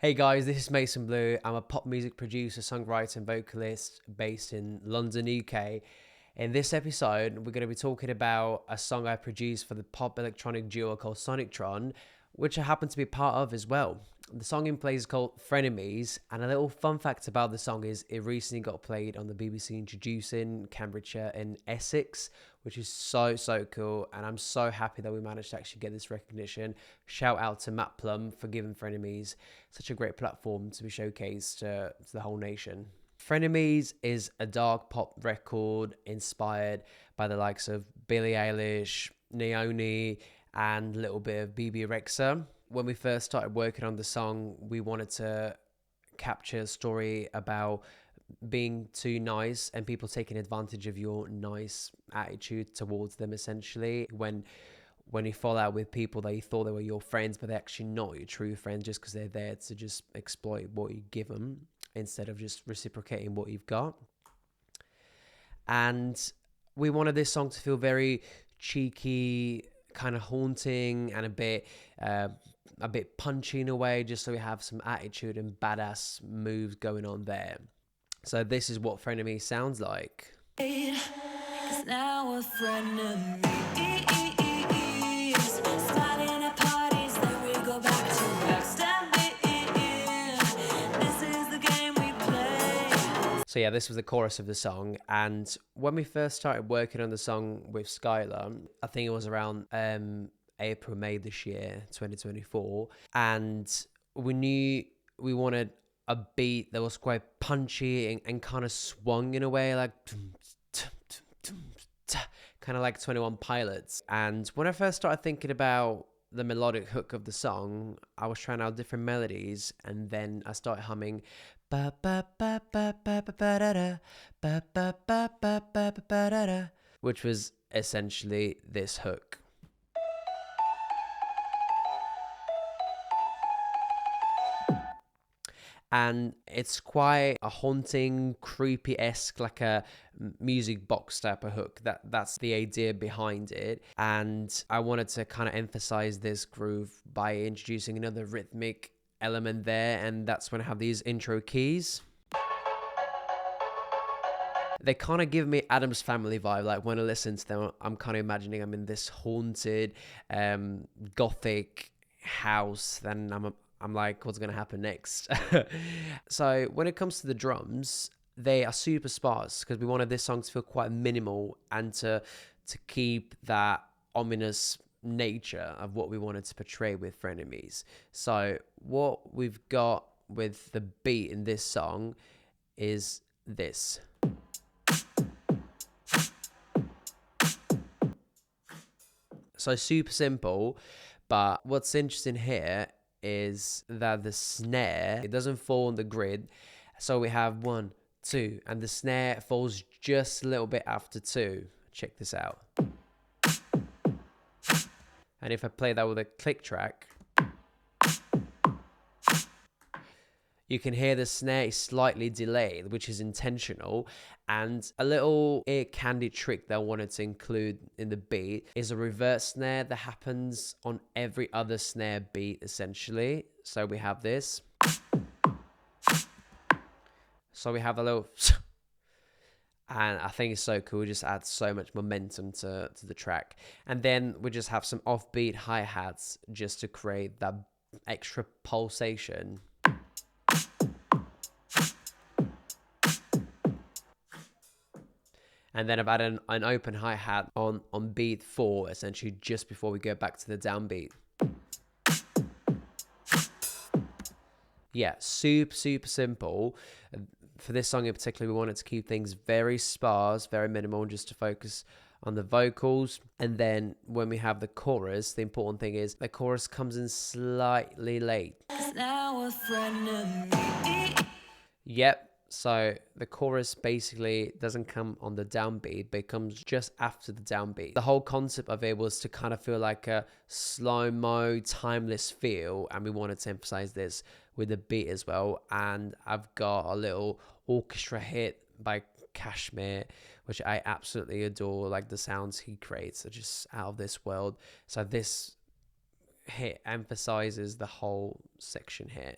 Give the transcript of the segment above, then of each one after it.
Hey guys, this is Mason Blue. I'm a pop music producer, songwriter, and vocalist based in London, UK. In this episode, we're going to be talking about a song I produced for the pop electronic duo called Sonictron, which I happen to be part of as well. The song in play is called Frenemies, and a little fun fact about the song is it recently got played on the BBC Introducing Cambridgeshire in Essex, which is so cool, and I'm so happy that we managed to actually get this recognition. Shout out to Matt Plum for giving Frenemies such a great platform to be showcased to the whole nation. Frenemies is a dark pop record inspired by the likes of Billie Eilish, NEONI, and a little bit of Bebe Rexha. When we first started working on the song, we wanted to capture a story about being too nice and people taking advantage of your nice attitude towards them, essentially. When you fall out with people that you thought they were your friends, but they're actually not your true friends just because they're there to just exploit what you give them instead of just reciprocating what you've got. And we wanted this song to feel very cheeky, kind of haunting, and a bit punchy in a way, just so we have some attitude and badass moves going on there. So this is what Frenemies sounds like. 'Cause now we're frenemies. Smiling at parties, then we go back to backstabbing. This is the game we play. So yeah, this was the chorus of the song. And when we first started working on the song with Skylar, I think it was around April, May this year, 2024. And we knew we wanted a beat that was quite punchy and kind of swung in a way, like kind of like 21 Pilots. And when I first started thinking about the melodic hook of the song, I was trying out different melodies, and then I started humming ba ba ba ba ba ba ba da da ba ba ba ba ba ba da da, which was essentially this hook. And it's quite a haunting, creepy-esque, like a music box type of hook. That's the idea behind it. And I wanted to kind of emphasize this groove by introducing another rhythmic element there. And that's when I have these intro keys. They kind of give me Addams Family vibe. Like when I listen to them, I'm kind of imagining I'm in this haunted, gothic house. Then I'm like, what's going to happen next? So when it comes to the drums, they are super sparse because we wanted this song to feel quite minimal and to keep that ominous nature of what we wanted to portray with Frenemies. So what we've got with the beat in this song is this. So super simple, but what's interesting here is that the snare, it doesn't fall on the grid. So we have 1, 2, and the snare falls just a little bit after 2. Check this out. And if I play that with a click track, you can hear the snare is slightly delayed, which is intentional. And a little ear candy trick that I wanted to include in the beat is a reverse snare that happens on every other snare beat, essentially. So we have this. So we have a little... And I think it's so cool. It just adds so much momentum to the track. And then we just have some offbeat hi-hats just to create that extra pulsation. And then I've added an open hi-hat on beat 4, essentially just before we go back to the downbeat. Yeah, super simple. For this song in particular, we wanted to keep things very sparse, very minimal, just to focus on the vocals. And then when we have the chorus, the important thing is the chorus comes in slightly late. Now we're frenemies. Yep. So the chorus basically doesn't come on the downbeat, but it comes just after the downbeat. The whole concept of it was to kind of feel like a slow-mo, timeless feel, and we wanted to emphasize this with the beat as well. And I've got a little orchestra hit by Kashmir, which I absolutely adore. Like the sounds he creates are just out of this world. So this hit emphasizes the whole section here.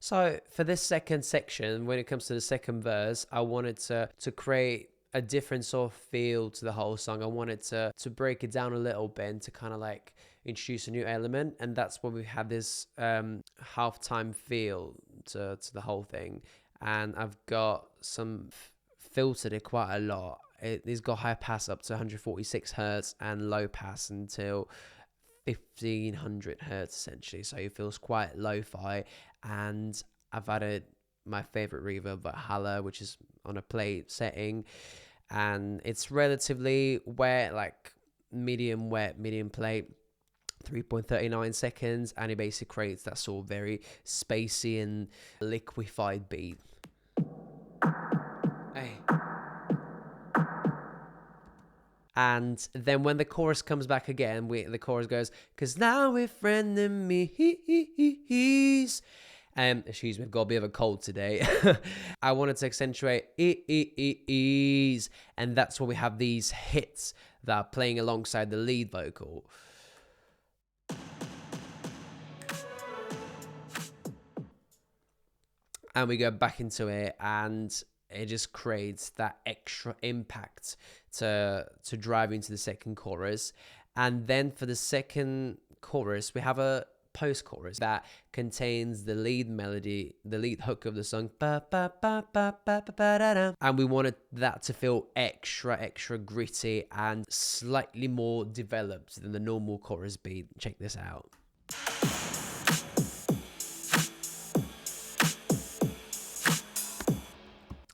So for this second section, when it comes to the second verse, I wanted to create a different sort of feel to the whole song. I wanted to break it down a little bit and to kind of like introduce a new element, and that's when we have this halftime feel to the whole thing. And I've got some filtered it quite a lot. It's got high pass up to 146 hertz and low pass until 1500 hertz essentially, so it feels quite lo-fi. And I've added my favorite reverb, Valhalla, which is on a plate setting, and it's relatively wet, like medium wet, medium plate, 3.39 seconds, and it basically creates that sort of very spacey and liquefied beat. Hey. And then when the chorus comes back again, the chorus goes, "'Cause now we're frenemies." Excuse me, I've got a bit of a cold today. I wanted to accentuate ease, and that's when we have these hits that are playing alongside the lead vocal. And we go back into it, and it just creates that extra impact to drive into the second chorus. And then for the second chorus, we have a post-chorus that contains the lead melody, the lead hook of the song, and we wanted that to feel extra gritty and slightly more developed than the normal chorus beat. Check this out.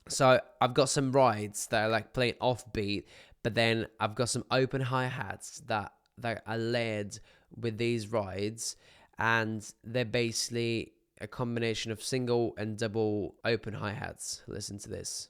So I've got some rides that are like playing offbeat, but then I've got some open hi-hats that are layered with these rides, and they're basically a combination of single and double open hi-hats. Listen to this.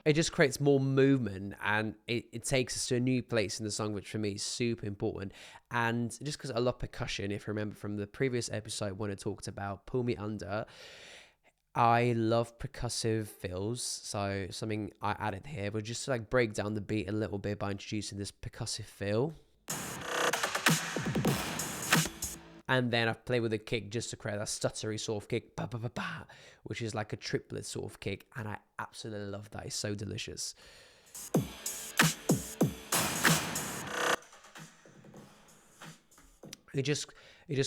It just creates more movement, and it takes us to a new place in the song, which for me is super important. And just because I love percussion, if you remember from the previous episode when I talked about Pull Me Under, I love percussive fills. So something I added here was just to like break down the beat a little bit by introducing this percussive fill. And then I've played with the kick just to create that stuttery sort of kick, which is like a triplet sort of kick. And I absolutely love that. It's so delicious. It just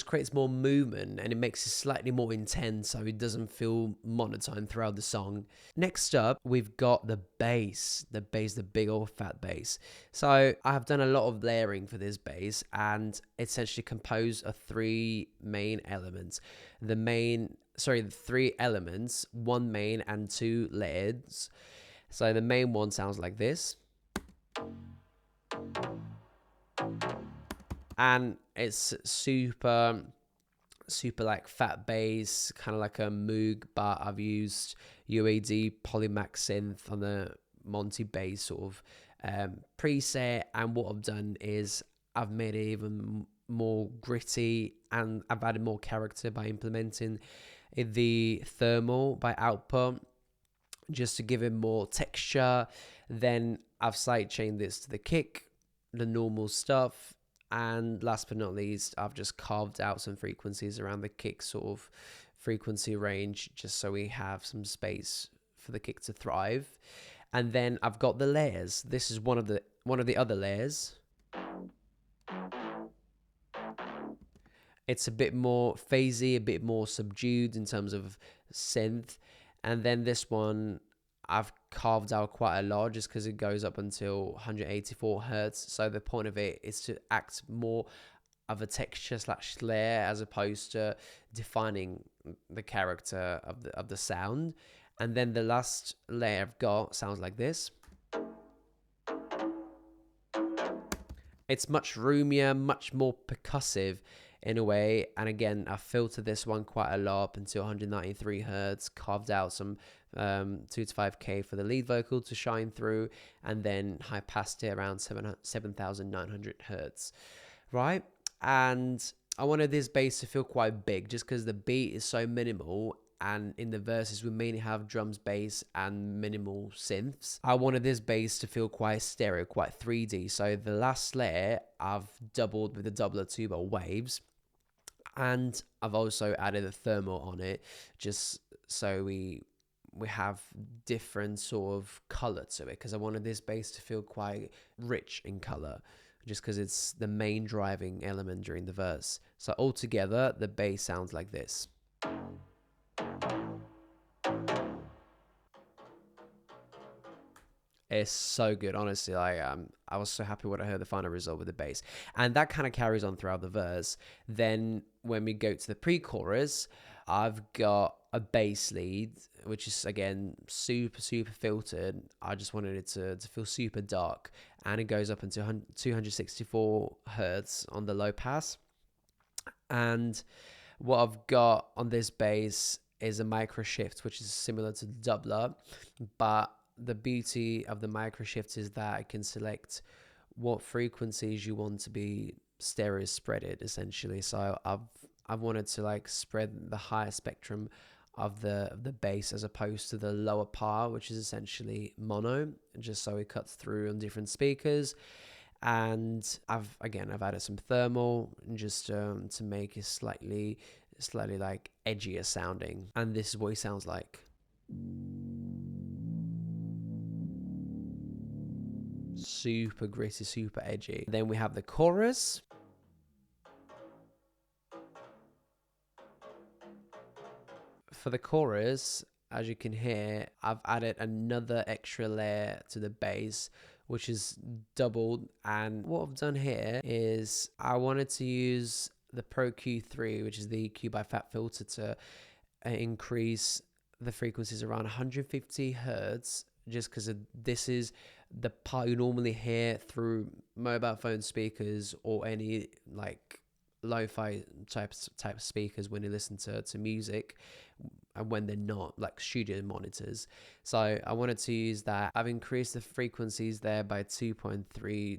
creates more movement, and it makes it slightly more intense, so it doesn't feel monotone throughout the song. Next up, we've got the bass, the big old fat bass. So I have done a lot of layering for this bass, and essentially composed of three main elements. The three elements, one main and two layers. So the main one sounds like this. And it's super like fat bass, kind of like a Moog, but I've used UAD Polymax synth on the Monty bass sort of preset. And what I've done is I've made it even more gritty, and I've added more character by implementing the thermal by output, just to give it more texture. Then I've sidechained this to the kick, the normal stuff. And last but not least, I've just carved out some frequencies around the kick sort of frequency range, just so we have some space for the kick to thrive. And then I've got the layers. This is one of the other layers. It's a bit more phasey, a bit more subdued in terms of synth. And then this one I've carved out quite a lot, just because it goes up until 184 hertz. So the point of it is to act more of a texture / layer, as opposed to defining the character of the sound. And then the last layer I've got sounds like this. It's much roomier, much more percussive in a way. And again, I filtered this one quite a lot up until 193 hertz, carved out some 2 to 5K for the lead vocal to shine through, and then high passed it around 7,900 hertz, right? And I wanted this bass to feel quite big, just because the beat is so minimal, and in the verses we mainly have drums, bass, and minimal synths. I wanted this bass to feel quite stereo, quite 3D. So the last layer I've doubled with the doubler tuba waves, and I've also added a thermal on it, just so we have different sort of color to it, because I wanted this bass to feel quite rich in color, just because it's the main driving element during the verse. So altogether, the bass sounds like this. It's so good, honestly. I was so happy when I heard the final result with the bass, and that kind of carries on throughout the verse. Then when we go to the pre-chorus, I've got a bass lead, which is again super filtered. I just wanted it to feel super dark, and it goes up into 264 hertz on the low pass. And what I've got on this bass is a micro shift, which is similar to the doubler, but the beauty of the micro shift is that I can select what frequencies you want to be stereo spreaded, essentially. So I've wanted to like spread the higher spectrum of the bass as opposed to the lower part, which is essentially mono, just so it cuts through on different speakers. And I've added some thermal just to make it slightly like edgier sounding, and this is what it sounds like. Super gritty, super edgy. Then we have the chorus. For the chorus, as you can hear, I've added another extra layer to the bass, which is doubled. And what I've done here is I wanted to use the Pro Q3, which is the EQ by Fat filter, to increase the frequencies around 150 hertz, just because this is the part you normally hear through mobile phone speakers or any like lo-fi type of speakers when you listen to music, and when they're not like studio monitors. So I wanted to use that. I've increased the frequencies there by 2.3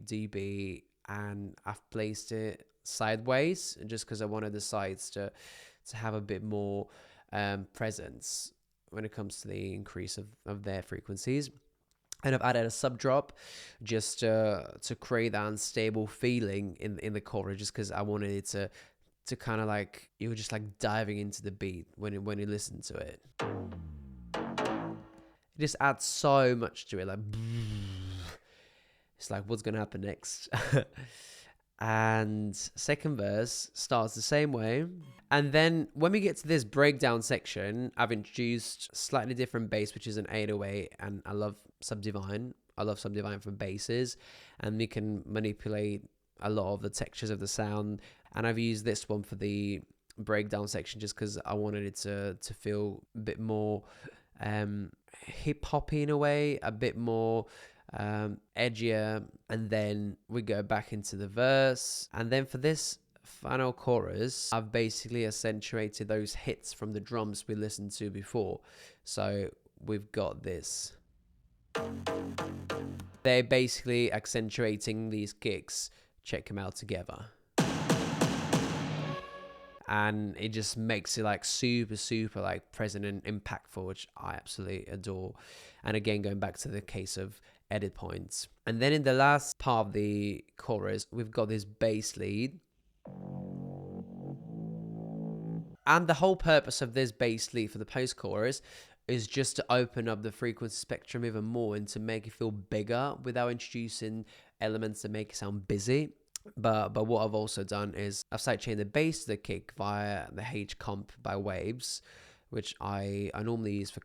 dB, and I've placed it sideways just because I wanted the sides to have a bit more presence when it comes to the increase of their frequencies. And I've added a sub drop just to create that unstable feeling in the chorus, just because I wanted it to kind of like, you were just like diving into the beat when you listen to it. It just adds so much to it, like it's like, what's gonna happen next? And second verse starts the same way. And then when we get to this breakdown section, I've introduced slightly different bass, which is an 808, and I love Subdivine. I love Subdivine for basses, and we can manipulate a lot of the textures of the sound. And I've used this one for the breakdown section just because I wanted it to feel a bit more hip-hoppy in a way, a bit more edgier. And then we go back into the verse, and then for this final chorus I've basically accentuated those hits from the drums we listened to before. So we've got this, they're basically accentuating these kicks. Check them out together, and it just makes it like super like present and impactful, which I absolutely adore. And again, going back to the case of edit points. And then in the last part of the chorus, we've got this bass lead, and the whole purpose of this bass lead for the post chorus is just to open up the frequency spectrum even more and to make it feel bigger without introducing elements that make it sound busy. But what I've also done is I've sidechained the bass to the kick via the H comp by Waves, which I normally use for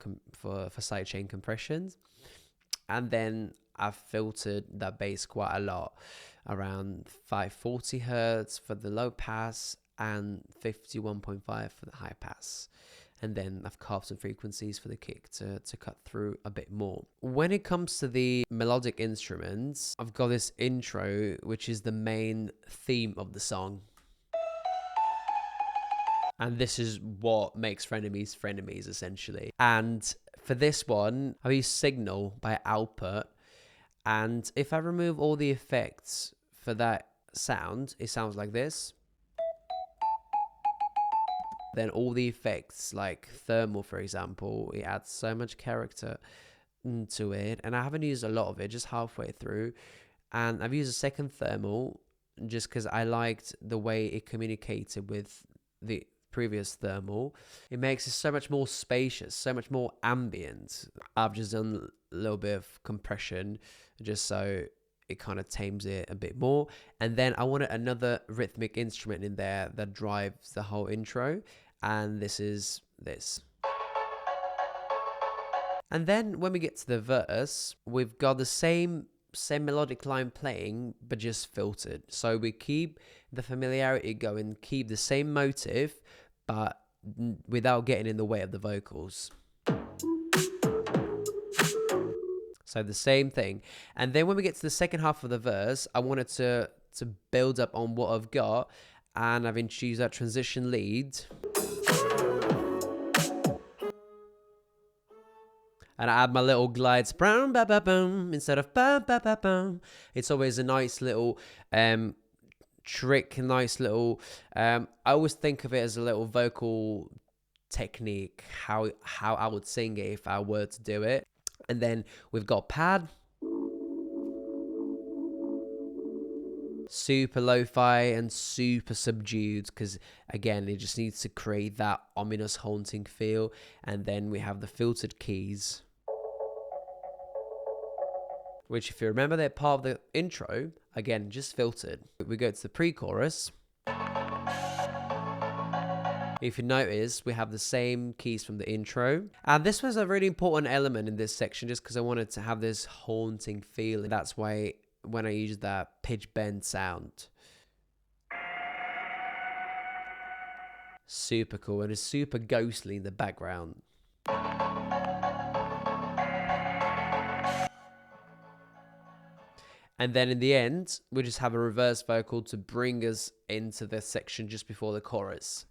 sidechain compressions. And then I've filtered that bass quite a lot, around 540 hertz for the low pass and 51.5 for the high pass. And then I've carved some frequencies for the kick to cut through a bit more. When it comes to the melodic instruments, I've got this intro, which is the main theme of the song. And this is what makes Frenemies, essentially. And for this one, I use Signal by Output. And if I remove all the effects for that sound, it sounds like this. Then all the effects, like thermal, for example, it adds so much character to it. And I haven't used a lot of it, just halfway through. And I've used a second thermal just because I liked the way it communicated with the previous thermal. It makes it so much more spacious, so much more ambient. I've just done a little bit of compression just so it kind of tames it a bit more. And then I wanted another rhythmic instrument in there that drives the whole intro. And this is this. And then when we get to the verse, we've got the same melodic line playing, but just filtered. So we keep the familiarity going, keep the same motive, but without getting in the way of the vocals. So the same thing. And then when we get to the second half of the verse, I wanted to build up on what I've got, and I've introduced that transition lead. And I add my little glides, instead of it's always a nice little trick, nice little. I always think of it as a little vocal technique, how I would sing it if I were to do it. And then we've got pad, super lo-fi and super subdued, because again it just needs to create that ominous haunting feel. And then we have the filtered keys, which, if you remember, they're part of the intro. Again, just filtered. We go to the pre-chorus. If you notice, we have the same keys from the intro. And this was a really important element in this section just because I wanted to have this haunting feeling. That's why when I use that pitch bend sound. Super cool, and it's super ghostly in the background. And then in the end, we just have a reverse vocal to bring us into this section just before the chorus.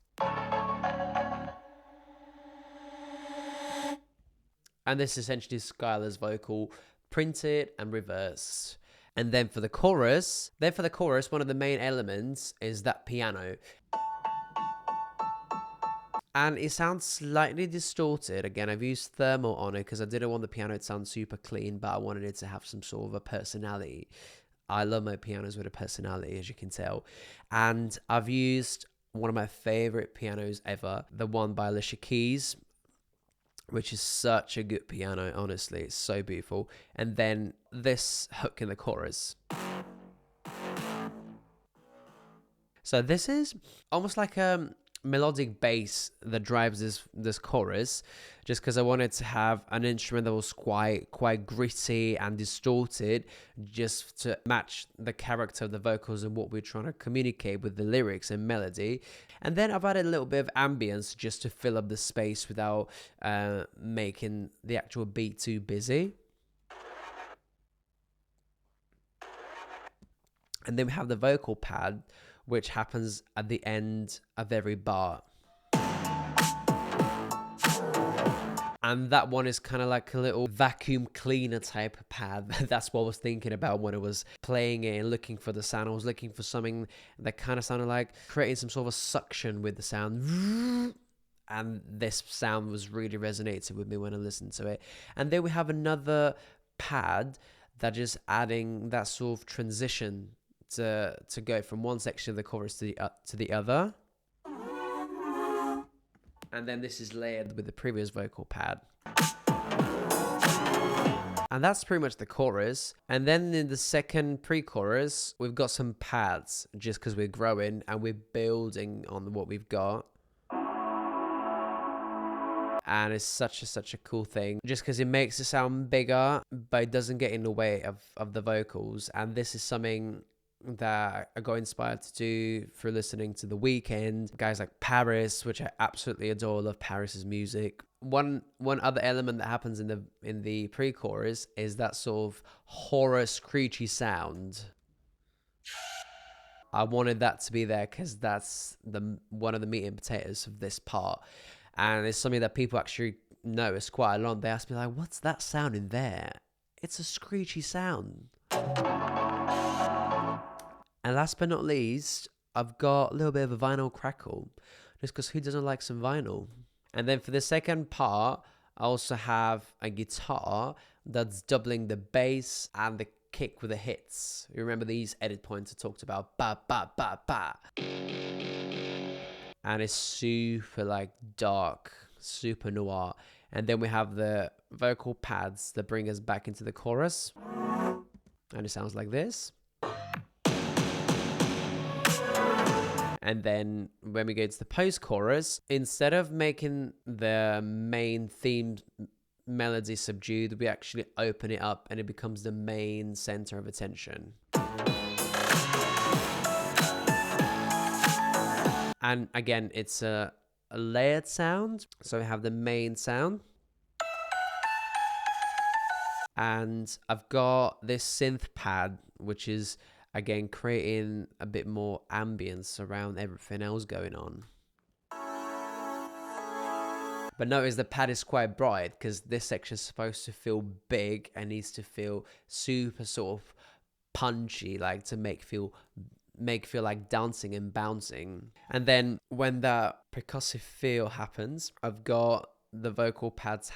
And this is essentially Skylar's vocal, printed and reversed. And then for the chorus, one of the main elements is that piano. And it sounds slightly distorted. Again, I've used thermal on it because I didn't want the piano to sound super clean, but I wanted it to have some sort of a personality. I love my pianos with a personality, as you can tell. And I've used one of my favorite pianos ever, the one by Alicia Keys, which is such a good piano, honestly. It's so beautiful. And then this hook in the chorus. So this is almost like a melodic bass that drives this chorus, just because I wanted to have an instrument that was quite gritty and distorted, just to match the character of the vocals and what we're trying to communicate with the lyrics and melody. And then I've added a little bit of ambience just to fill up the space without making the actual beat too busy. And then we have the vocal pad, which happens at the end of every bar. And that one is kind of like a little vacuum cleaner type of pad. That's what I was thinking about when I was playing it and looking for the sound. I was looking for something that kind of sounded like creating some sort of a suction with the sound. And this sound was really resonating with me when I listened to it. And then we have another pad that just adding that sort of transition to go from one section of the chorus to the other. And then this is layered with the previous vocal pad. And that's pretty much the chorus. And then in the second pre-chorus, we've got some pads, just because we're growing and we're building on what we've got. And it's such a cool thing, just because it makes it sound bigger, but it doesn't get in the way of the vocals. And this is something that I got inspired to do through listening to The Weeknd, guys like Paris, which I absolutely adore. Love Paris's music. One other element that happens in the pre-chorus is that sort of horror screechy sound. I wanted that to be there because that's one of the meat and potatoes of this part, and it's something that people actually notice quite a lot. They ask me like, "What's that sound in there?" It's a screechy sound. And last but not least, I've got a little bit of a vinyl crackle, just because who doesn't like some vinyl? And then for the second part, I also have a guitar that's doubling the bass and the kick with the hits. You remember these edit points I talked about? Ba, ba, ba, ba. And it's super like dark, super noir. And then we have the vocal pads that bring us back into the chorus. And it sounds like this. And then when we go to the post-chorus, instead of making the main theme melody subdued, we actually open it up and it becomes the main center of attention. And again, it's a layered sound. So we have the main sound. And I've got this synth pad, which is, again, creating a bit more ambience around everything else going on. But notice the pad is quite bright because this section is supposed to feel big and needs to feel super sort of punchy, like to make feel like dancing and bouncing. And then when that percussive feel happens, I've got the vocal pads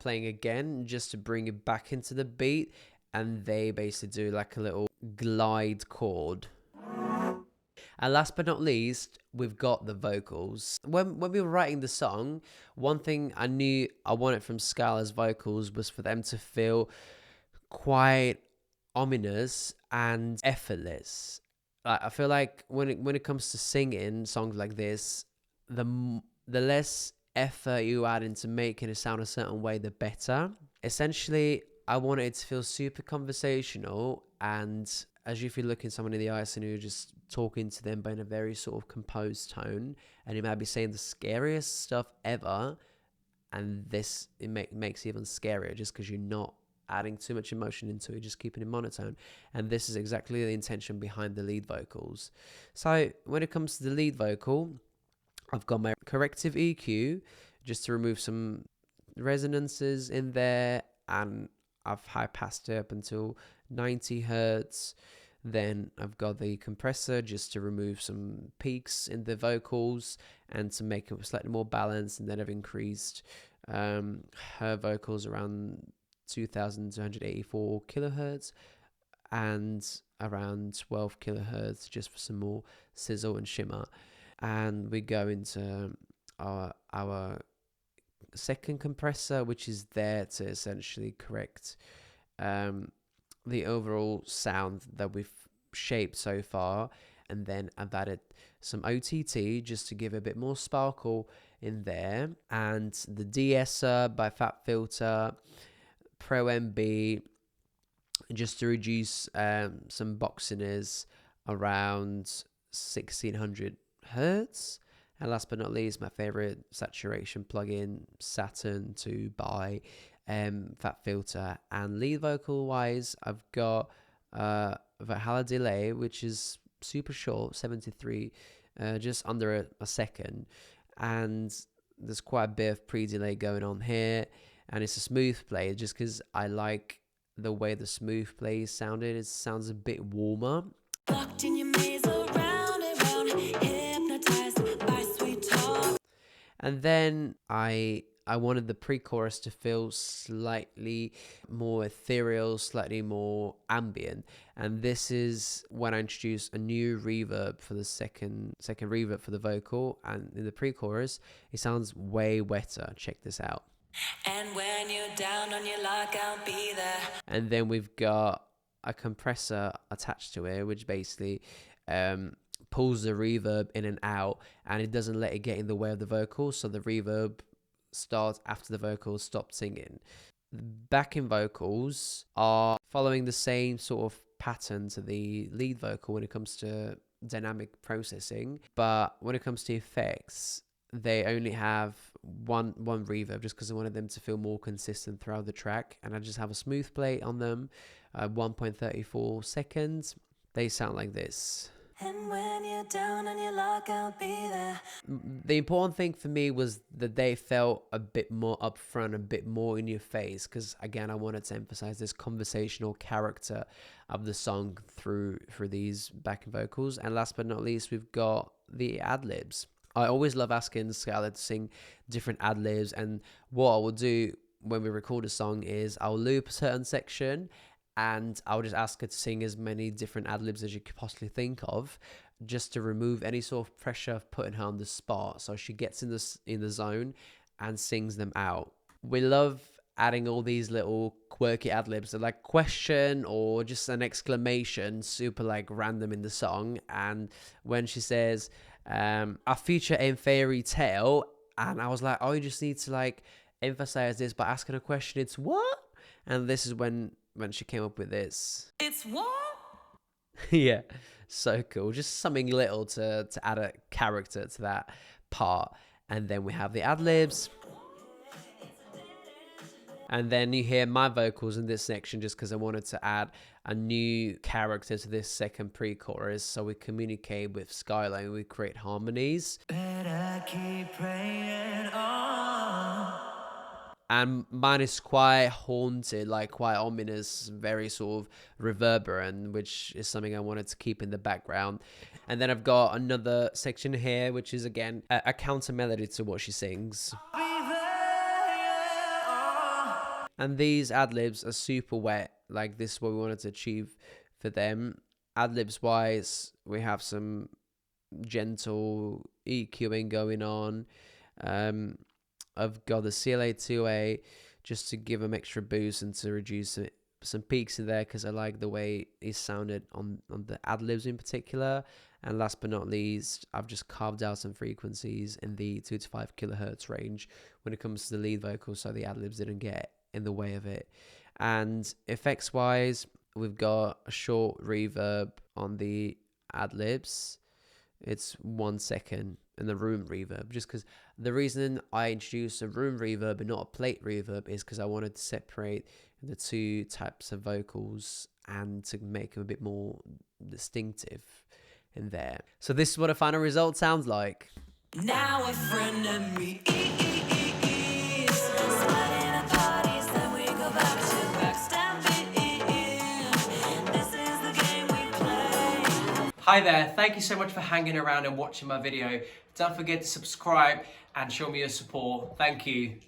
playing again just to bring it back into the beat, and they basically do like a little glide chord. And last but not least, we've got the vocals. When we were writing the song, one thing I knew I wanted from Scala's vocals was for them to feel quite ominous and effortless. I feel like when it comes to singing songs like this, the less effort you add into making it sound a certain way, the better. Essentially, I wanted it to feel super conversational, and as if you're looking someone in the eyes and you're just talking to them, but in a very sort of composed tone, and you might be saying the scariest stuff ever, and this makes it even scarier just because you're not adding too much emotion into it, just keeping it monotone. And this is exactly the intention behind the lead vocals. So when it comes to the lead vocal, I've got my corrective EQ just to remove some resonances in there, and I've high passed it up until 90 hertz. Then I've got the compressor just to remove some peaks in the vocals and to make it slightly more balanced. And then I've increased her vocals around 2284 kilohertz and around 12 kilohertz just for some more sizzle and shimmer. And we go into our second compressor, which is there to essentially correct the overall sound that we've shaped so far. And then I've added some OTT just to give a bit more sparkle in there, and the de-esser by Fat Filter, Pro MB, just to reduce some boxiness around 1600 hertz. And last but not least, my favorite saturation plugin, Saturn, to buy Fat Filter. And lead vocal wise, I've got Valhalla delay, which is super short, 73, just under a second, and there's quite a bit of pre-delay going on here, and it's a smooth play just because I like the way the smooth play sounded. It sounds a bit warmer. Locked in your maze around and round, hypnotized by sweet talk. And then I wanted the pre-chorus to feel slightly more ethereal, slightly more ambient. And this is when I introduced a new reverb for the second reverb for the vocal. And in the pre-chorus, it sounds way wetter. Check this out. And when you're down on your luck, I'll be there. And then we've got a compressor attached to it, which basically pulls the reverb in and out, and it doesn't let it get in the way of the vocals. So the reverb starts after the vocals stop singing. The backing vocals are following the same sort of pattern to the lead vocal when it comes to dynamic processing, but when it comes to effects, they only have one reverb just because I wanted them to feel more consistent throughout the track. And I just have a smooth play on them, 1.34 seconds. They sound like this. And when you're down on your luck, I'll be there. The important thing for me was that they felt a bit more upfront, a bit more in your face, because again, I wanted to emphasize this conversational character of the song through these backing vocals. And last but not least, we've got the ad-libs. I always love asking Skylar to sing different ad libs, and what I will do when we record a song is I'll loop a certain section and I'll just ask her to sing as many different ad libs as you could possibly think of, just to remove any sort of pressure of putting her on the spot, so she gets in the zone and sings them out. We love adding all these little quirky ad libs, so like question or just an exclamation, super like random in the song. And when she says, "A future in fairy tale," and I was like, "Oh, you just need to like emphasize this by asking a question. It's what?" And this is when she came up with this. It's what? Yeah, so cool. Just something little to add a character to that part. And then we have the ad libs. And then you hear my vocals in this section just because I wanted to add a new character to this second pre-chorus, so we communicate with Skylar and we create harmonies. Better keep praying on. And mine is quite haunted, like quite ominous, very sort of reverberant, which is something I wanted to keep in the background. And then I've got another section here, which is again a counter melody to what she sings. And these ad libs are super wet. Like, this is what we wanted to achieve for them. Ad libs wise, we have some gentle EQing going on. I've got the CLA2A just to give them extra boost and to reduce some peaks in there, because I like the way it sounded on the ad libs in particular. And last but not least, I've just carved out some frequencies in the 2 to 5 kilohertz range when it comes to the lead vocals, so the ad libs didn't get in the way of it. And effects wise, we've got a short reverb on the ad libs. It's 1 second, and the room reverb, just because the reason I introduced a room reverb and not a plate reverb is because I wanted to separate the two types of vocals and to make them a bit more distinctive in there. So this is what a final result sounds like. Now we're frenemies. Smiling at parties, then we go back to backstabbing. This is the game we play. Hi there, thank you so much for hanging around and watching my video. Don't forget to subscribe and show me your support. Thank you.